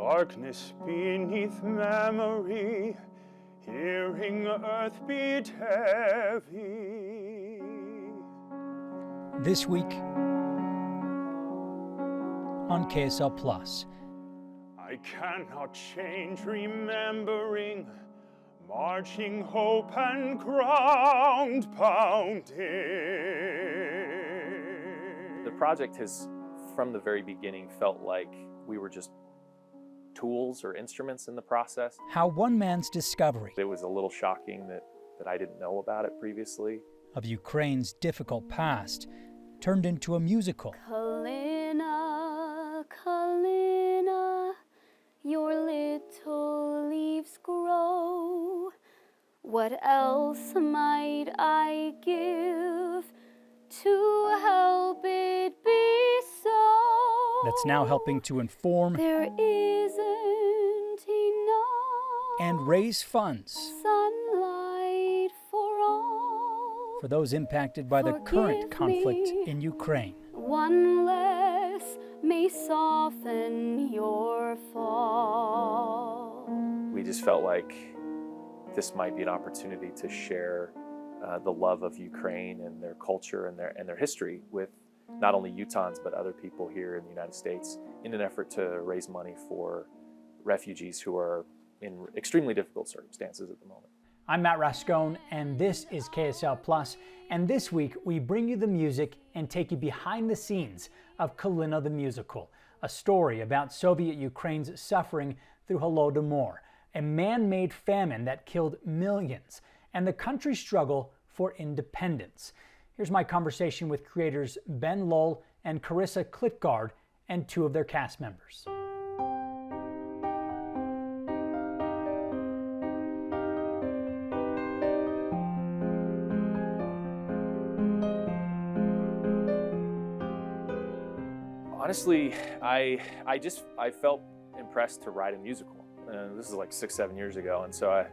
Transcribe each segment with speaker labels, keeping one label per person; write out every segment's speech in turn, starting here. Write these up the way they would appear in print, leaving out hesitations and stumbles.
Speaker 1: darkness beneath memory, hearing earth beat heavy.
Speaker 2: This week on KSL Plus.
Speaker 1: I cannot change remembering, marching hope and ground pounding.
Speaker 3: The project has, from the very beginning, felt like we were just tools or instruments in the process.
Speaker 2: How one man's discovery
Speaker 3: It was a little shocking that I didn't know about it previously.
Speaker 2: of Ukraine's difficult past turned into a musical.
Speaker 4: Kalyna, Kalyna, your little leaves grow. What else might I give to help it be so?
Speaker 2: That's now helping to inform
Speaker 4: There isn't enough
Speaker 2: and raise funds
Speaker 4: sunlight for all.
Speaker 2: for those impacted by the current
Speaker 4: Forgive
Speaker 2: conflict
Speaker 4: me.
Speaker 2: in Ukraine.
Speaker 4: One less may soften your fall.
Speaker 3: We just felt like this might be an opportunity to share the love of Ukraine and their culture and their history with not only Utahns but other people here in the United States in an effort to raise money for refugees who are in extremely difficult circumstances at the moment.
Speaker 2: I'm Matt Rascone, and this is KSL Plus. And this week, we bring you the music and take you behind the scenes of Kalyna the Musical, a story about Soviet Ukraine's suffering through Holodomor, a man-made famine that killed millions, and the country's struggle for independence. Here's my conversation with creators Ben Lowell and Carissa Klitgard and two of their cast members.
Speaker 3: Honestly, I felt impressed to write a musical. This is like 6-7 years ago, and so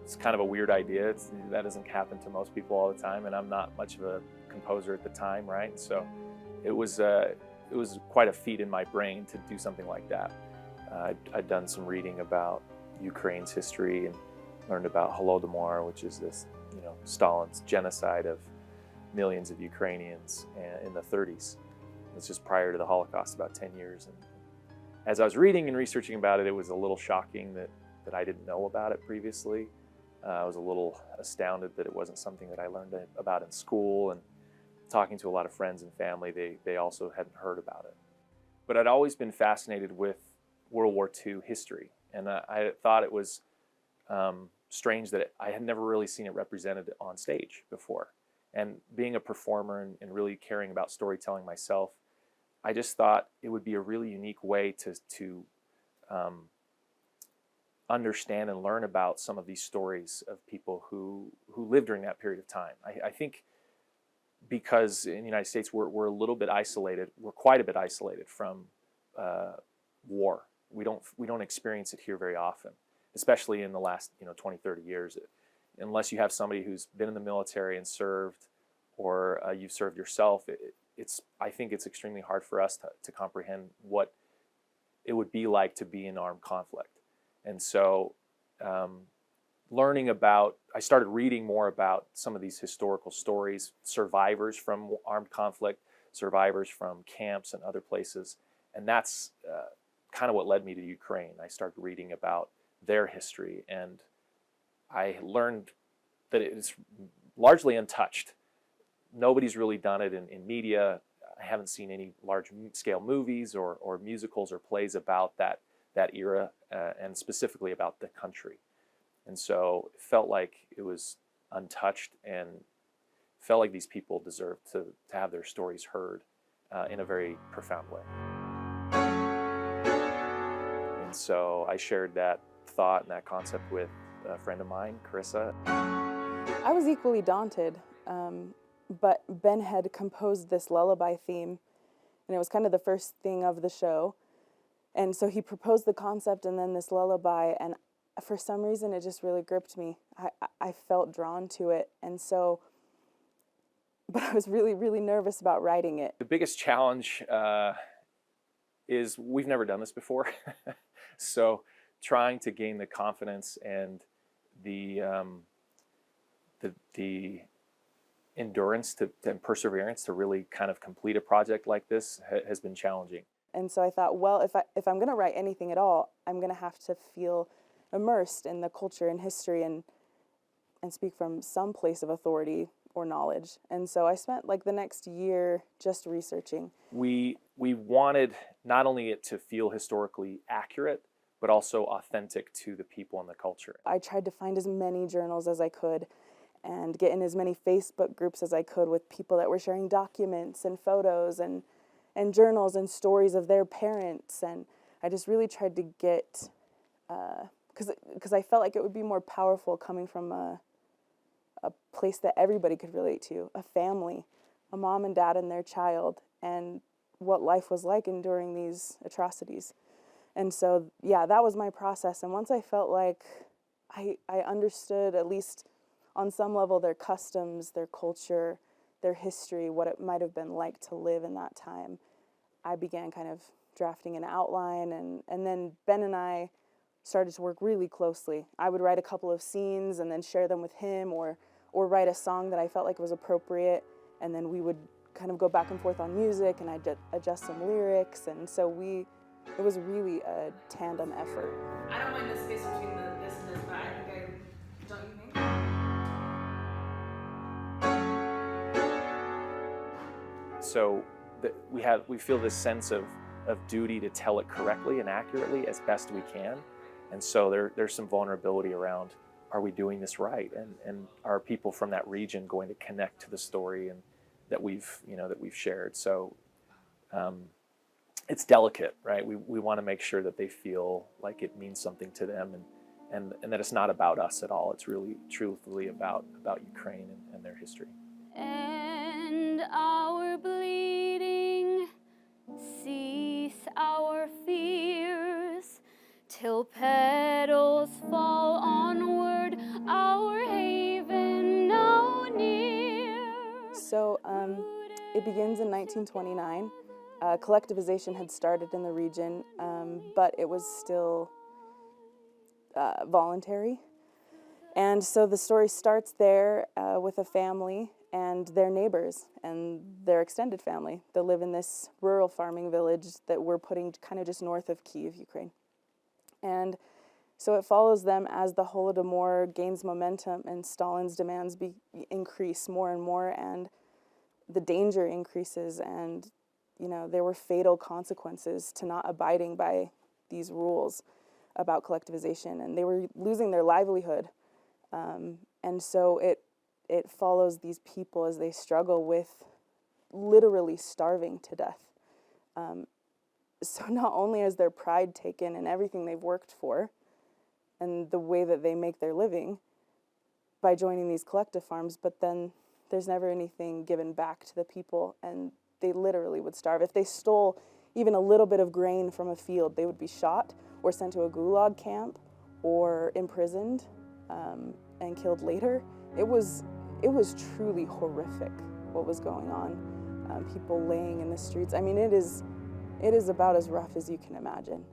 Speaker 3: it's kind of a weird idea. That doesn't happen to most people all the time, and I'm not much of a composer at the time, right? And so it was quite a feat in my brain to do something like that. I'd done some reading about Ukraine's history and learned about Holodomor, which is this, Stalin's genocide of millions of Ukrainians in the 30s. It's just prior to the Holocaust, about 10 years. And as I was reading and researching about it, it was a little shocking that I didn't know about it previously. I was a little astounded that it wasn't something that I learned about in school, and talking to a lot of friends and family, they also hadn't heard about it. But I'd always been fascinated with World War II history, and I thought it was strange that I had never really seen it represented on stage before. And being a performer and really caring about storytelling myself, I just thought it would be a really unique way to understand and learn about some of these stories of people who lived during that period of time. I think because in the United States we're a little bit isolated, we're quite a bit isolated from war. We don't experience it here very often, especially in the last 20, 30 years. Unless you have somebody who's been in the military and served, or you've served yourself, I think it's extremely hard for us to comprehend what it would be like to be in armed conflict. And so I started reading more about some of these historical stories, survivors from armed conflict, survivors from camps and other places. And that's kind of what led me to Ukraine. I started reading about their history, and I learned that it is largely untouched. Nobody's really done it in media. I haven't seen any large-scale movies or musicals or plays about that era, and specifically about the country. And so it felt like it was untouched, and felt like these people deserved to have their stories heard in a very profound way. And so I shared that thought and that concept with a friend of mine, Carissa.
Speaker 5: I was equally daunted, but Ben had composed this lullaby theme, and it was kind of the first thing of the show. And so he proposed the concept and then this lullaby, and for some reason it just really gripped me. I felt drawn to it, and so, but I was really, really nervous about writing it.
Speaker 3: The biggest challenge is we've never done this before. So trying to gain the confidence and the endurance and perseverance to really kind of complete a project like this has been challenging.
Speaker 5: And so I thought, well, if I'm going to write anything at all, I'm going to have to feel immersed in the culture and history and speak from some place of authority or knowledge. And so I spent like the next year just researching.
Speaker 3: We wanted not only it to feel historically accurate, but also authentic to the people and the culture.
Speaker 5: I tried to find as many journals as I could and get in as many Facebook groups as I could with people that were sharing documents and photos and journals and stories of their parents. And I just really tried to get, because I felt like it would be more powerful coming from a place that everybody could relate to, a family, a mom and dad and their child, and what life was like enduring these atrocities. And so, yeah, that was my process. And once I felt like I understood, at least on some level, their customs, their culture, their history, what it might have been like to live in that time, I began kind of drafting an outline. And then Ben and I started to work really closely. I would write a couple of scenes and then share them with him, or write a song that I felt like was appropriate, and then we would kind of go back and forth on music, and I'd adjust some lyrics, and so it was really a tandem effort.
Speaker 6: I don't mind the space between this and this, but I think don't you think?
Speaker 3: So we feel this sense of duty to tell it correctly and accurately as best we can. And so there's some vulnerability around, are we doing this right? And are people from that region going to connect to the story and that we've shared? So it's delicate, right? We want to make sure that they feel like it means something to them and that it's not about us at all. It's really truthfully about Ukraine and their history.
Speaker 4: And our bleeding, cease our fears, till petals fall onward, our haven now near.
Speaker 5: So it begins in 1929. Collectivization had started in the region, but it was still voluntary. And so the story starts there with a family and their neighbors and their extended family that live in this rural farming village that we're putting kind of just north of Kyiv, Ukraine. And so it follows them as the Holodomor gains momentum and Stalin's demands increase more and more, and the danger increases, and there were fatal consequences to not abiding by these rules about collectivization, and they were losing their livelihood. And so it follows these people as they struggle with literally starving to death. So not only is their pride taken and everything they've worked for and the way that they make their living by joining these collective farms, but then there's never anything given back to the people, and they literally would starve. If they stole even a little bit of grain from a field, they would be shot or sent to a gulag camp or imprisoned and killed later. It was truly horrific what was going on. People laying in the streets. I mean, it is about as rough as you can imagine.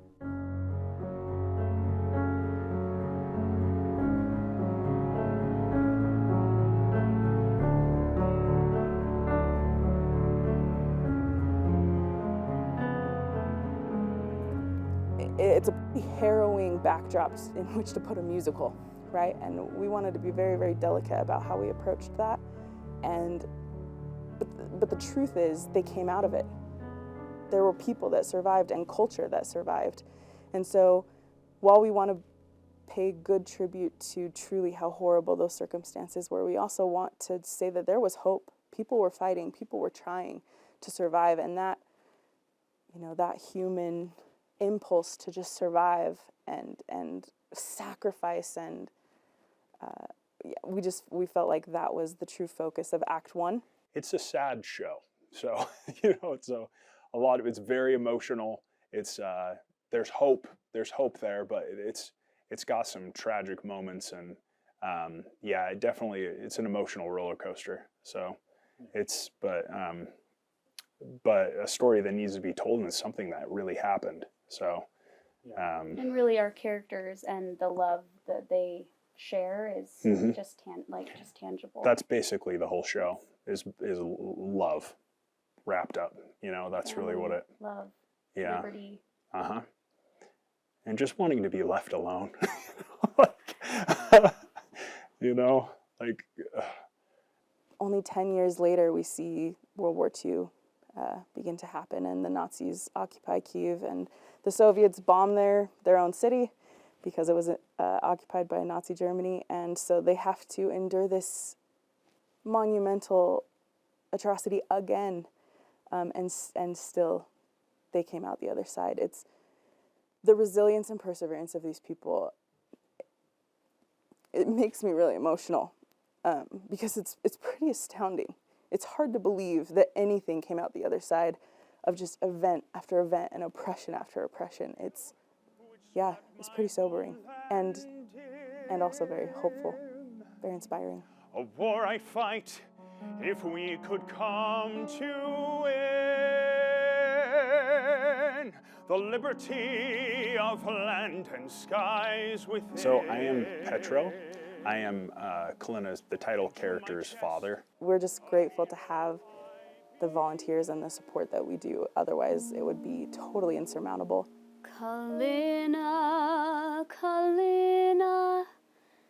Speaker 5: It's a pretty harrowing backdrop in which to put a musical, right? And we wanted to be very, very delicate about how we approached that. But the truth is, they came out of it. There were people that survived and culture that survived. And so while we want to pay good tribute to truly how horrible those circumstances were, we also want to say that there was hope. People were fighting, people were trying to survive, and that human impulse to just survive and sacrifice and we felt like that was the true focus of Act 1.
Speaker 1: It's a sad show, so it's a lot of it's very emotional. It's there's hope there, but it's got some tragic moments, and it's an emotional roller coaster. So but a story that needs to be told, and it's something that really happened. So
Speaker 4: And really our characters and the love that they share is
Speaker 1: Mhm.
Speaker 4: just tangible.
Speaker 1: That's basically the whole show is love wrapped up. You know, that's really what it.
Speaker 4: love,
Speaker 1: Yeah.
Speaker 4: liberty.
Speaker 1: Uh-huh. And just wanting to be left alone. You know, like.
Speaker 5: Only 10 years later, we see World War II begin to happen, and the Nazis occupy Kyiv, and the Soviets bomb their own city because it was occupied by Nazi Germany, and so they have to endure this monumental atrocity again, and still they came out the other side. It's the resilience and perseverance of these people. It makes me really emotional because it's pretty astounding. It's hard to believe that anything came out the other side of just event after event and oppression after oppression. It's pretty sobering and also very hopeful, very inspiring.
Speaker 1: A war I fight if we could come to win the liberty of land and skies within. So I am Petro. I am Kalyna's, the title character's father.
Speaker 5: We're just grateful to have the volunteers and the support that we do. Otherwise, it would be totally insurmountable.
Speaker 4: Kalyna, Kalyna,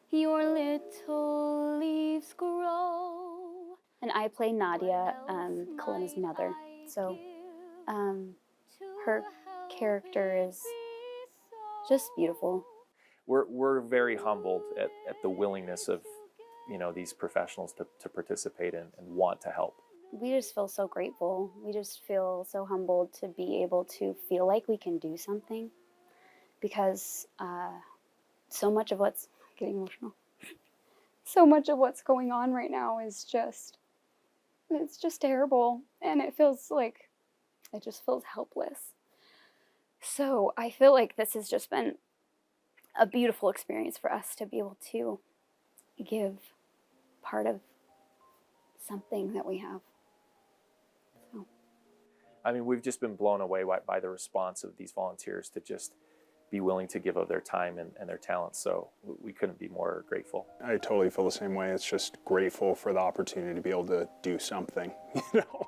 Speaker 4: your little leaves grow. And I play Nadia, Kalyna's mother. So her character is just beautiful.
Speaker 3: We're very humbled at the willingness of, you know, these professionals to participate and want to help.
Speaker 4: We just feel so grateful. We just feel so humbled to be able to feel like we can do something, because so much of what's getting emotional. So much of what's going on right now is just, it's just terrible, and it feels like, it just feels helpless. So I feel like this has just been a beautiful experience for us to be able to give part of something that we have. So.
Speaker 3: I mean, we've just been blown away by the response of these volunteers to just be willing to give of their time and their talents. So we couldn't be more grateful.
Speaker 1: I totally feel the same way. It's just grateful for the opportunity to be able to do something, you know?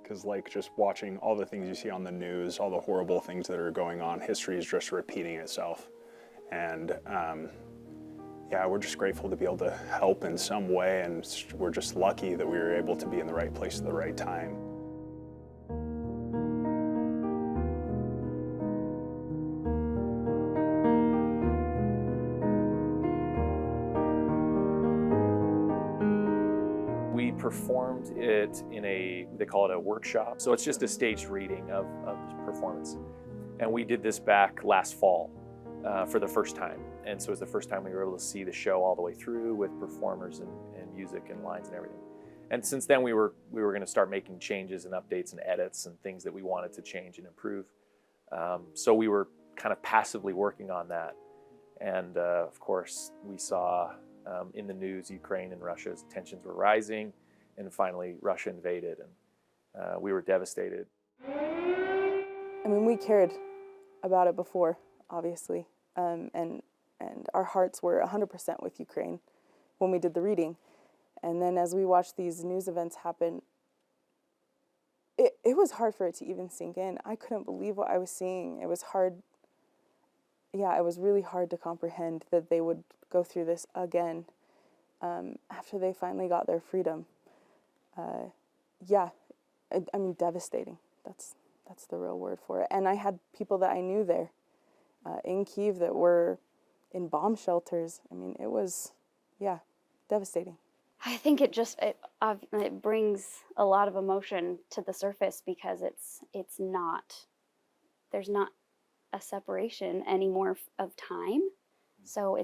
Speaker 1: Because like just watching all the things you see on the news, all the horrible things that are going on, history is just repeating itself. And yeah, we're just grateful to be able to help in some way, and we're just lucky that we were able to be in the right place at the right time.
Speaker 3: We performed it in they call it a workshop. So it's just a staged reading of performance. And we did this back last fall for the first time. And so it was the first time we were able to see the show all the way through with performers and music and lines and everything. And since then we were going to start making changes and updates and edits and things that we wanted to change and improve. So we were kind of passively working on that. And of course we saw in the news, Ukraine and Russia's tensions were rising, and finally Russia invaded, and we were devastated.
Speaker 5: I mean, we cared about it before, obviously, and our hearts were 100% with Ukraine when we did the reading. And then as we watched these news events happen, it was hard for it to even sink in. I couldn't believe what I was seeing. It was hard. Yeah, it was really hard to comprehend that they would go through this again after they finally got their freedom. Yeah, I mean, devastating. That's the real word for it. And I had people that I knew there in Kyiv that were in bomb shelters. I mean, it was, yeah, devastating.
Speaker 4: I think it brings a lot of emotion to the surface, because there's not a separation anymore of time. So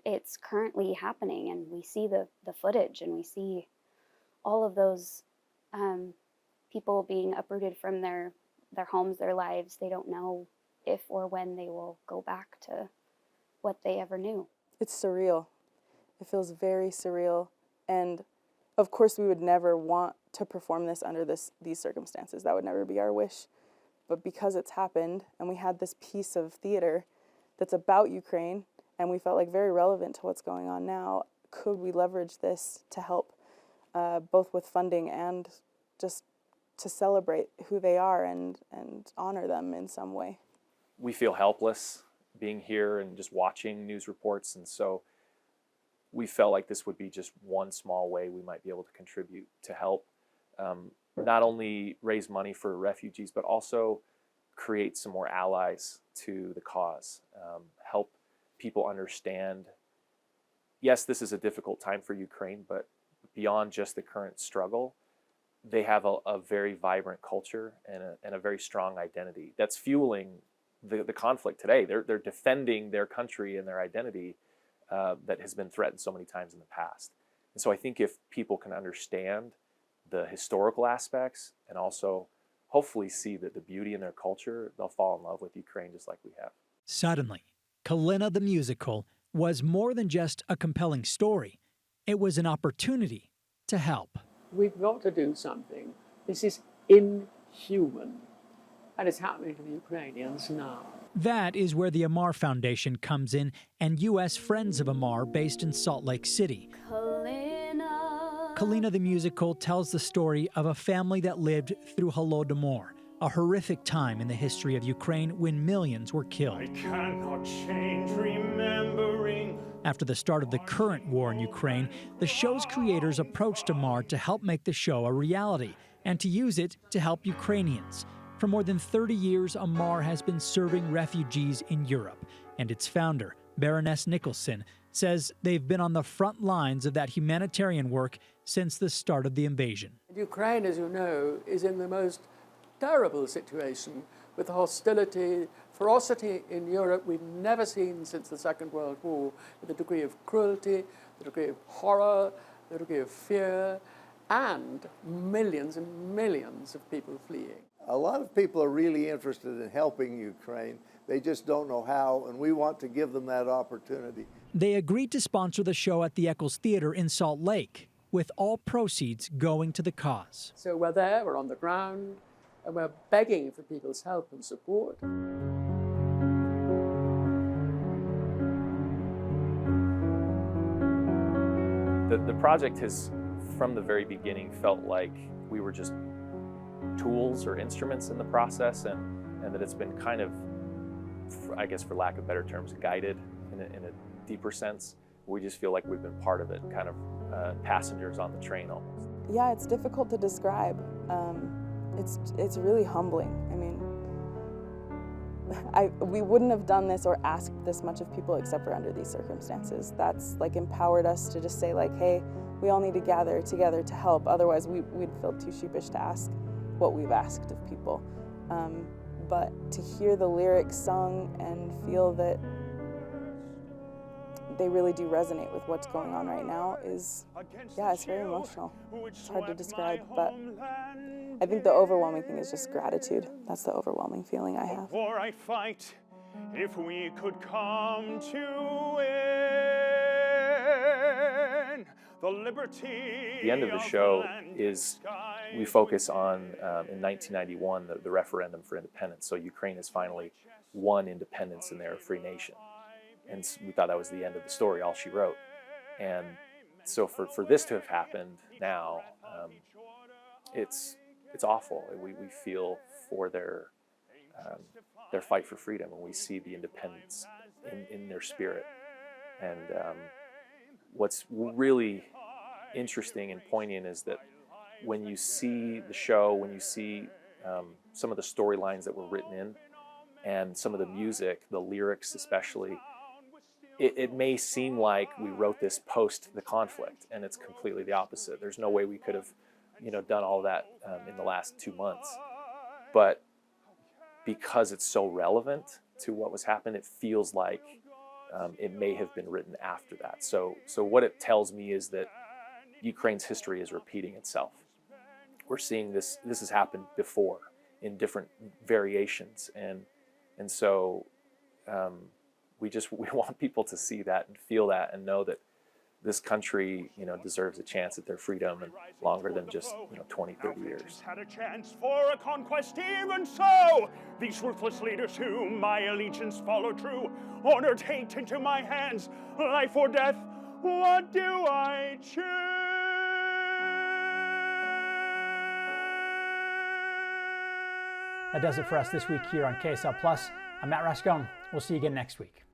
Speaker 4: it's currently happening, and we see the footage, and we see all of those people being uprooted from their homes, their lives. They don't know if or when they will go back to what they ever knew.
Speaker 5: It's surreal. It feels very surreal. And of course we would never want to perform this under these circumstances. That would never be our wish. but because it's happened and we had this piece of theater that's about Ukraine and we felt like very relevant to what's going on now, could we leverage this to help both with funding and just to celebrate who they are and honor them in some way?
Speaker 3: We feel helpless being here and just watching news reports, and so we felt like this would be just one small way we might be able to contribute to help not only raise money for refugees, but also create some more allies to the cause, help people understand, yes, this is a difficult time for Ukraine, but beyond just the current struggle, they have a very vibrant culture and a very strong identity that's fueling the conflict today. They're defending their country and their identity that has been threatened so many times in the past. And so I think if people can understand the historical aspects and also hopefully see that the beauty in their culture, they'll fall in love with Ukraine just like we have.
Speaker 2: Suddenly, Kalyna the Musical was more than just a compelling story. It was an opportunity to help.
Speaker 7: We've got to do something. This is inhuman. And it's happening to the Ukrainians now.
Speaker 2: That is where the Amar Foundation comes in, and U.S. Friends of Amar based in Salt Lake City. Kalyna the Musical tells the story of a family that lived through Holodomor, a horrific time in the history of Ukraine when millions were killed.
Speaker 1: I cannot change remembering.
Speaker 2: After the start of the current war in Ukraine, the show's creators approached Amar to help make the show a reality and to use it to help Ukrainians. For more than 30 years, Amar has been serving refugees in Europe, and its founder, Baroness Nicholson, says they've been on the front lines of that humanitarian work since the start of the invasion.
Speaker 7: Ukraine, as you know, is in the most terrible situation with hostility, ferocity in Europe we've never seen since the Second World War, with the degree of cruelty, the degree of horror, the degree of fear, and millions and millions of people fleeing.
Speaker 8: A lot of people are really interested in helping Ukraine. They just don't know how, and we want to give them that opportunity.
Speaker 2: They agreed to sponsor the show at the Eccles Theater in Salt Lake, with all proceeds going to the cause.
Speaker 7: So we're there, we're on the ground, and we're begging for people's help and support.
Speaker 3: The project has, from the very beginning, felt like we were just tools or instruments in the process, and that it's been kind of, I guess for lack of better terms, guided in a deeper sense. We just feel like we've been part of it, kind of passengers on the train almost.
Speaker 5: Yeah, it's difficult to describe. It's really humbling. I mean, we wouldn't have done this or asked this much of people except for under these circumstances. That's like empowered us to just say like, hey, we all need to gather together to help. Otherwise, we'd feel too sheepish to ask what we've asked of people. But to hear the lyrics sung and feel that they really do resonate with what's going on right now is, yeah, it's very emotional. It's hard to describe, but I think the overwhelming thing is just gratitude. That's the overwhelming feeling I have.
Speaker 1: Before I fight, if we could come to win the liberty.
Speaker 3: The end of the show is we focus on, in 1991, the referendum for independence. So Ukraine has finally won independence and they're a free nation. And we thought that was the end of the story, all she wrote. And so for this to have happened now, it's awful. We feel for their fight for freedom, and we see the independence in their spirit. And what's really interesting and poignant is that when you see the show, when you see some of the storylines that were written in, and some of the music, the lyrics especially, it may seem like we wrote this post the conflict, and it's completely the opposite. There's no way we could have, done all that in the last 2 months. But because it's so relevant to what was happening, it feels like it may have been written after that. So what it tells me is that Ukraine's history is repeating itself. We're seeing this has happened before in different variations, and so we want people to see that and feel that and know that this country, deserves a chance at their freedom and longer than just, 20, 30 years.
Speaker 9: Had a chance for a conquest even so. These ruthless leaders whom my allegiance follow true, honor take into my hands, life or death, what do I choose?
Speaker 2: That does it for us this week here on KSL Plus. I'm Matt Rascone. We'll see you again next week.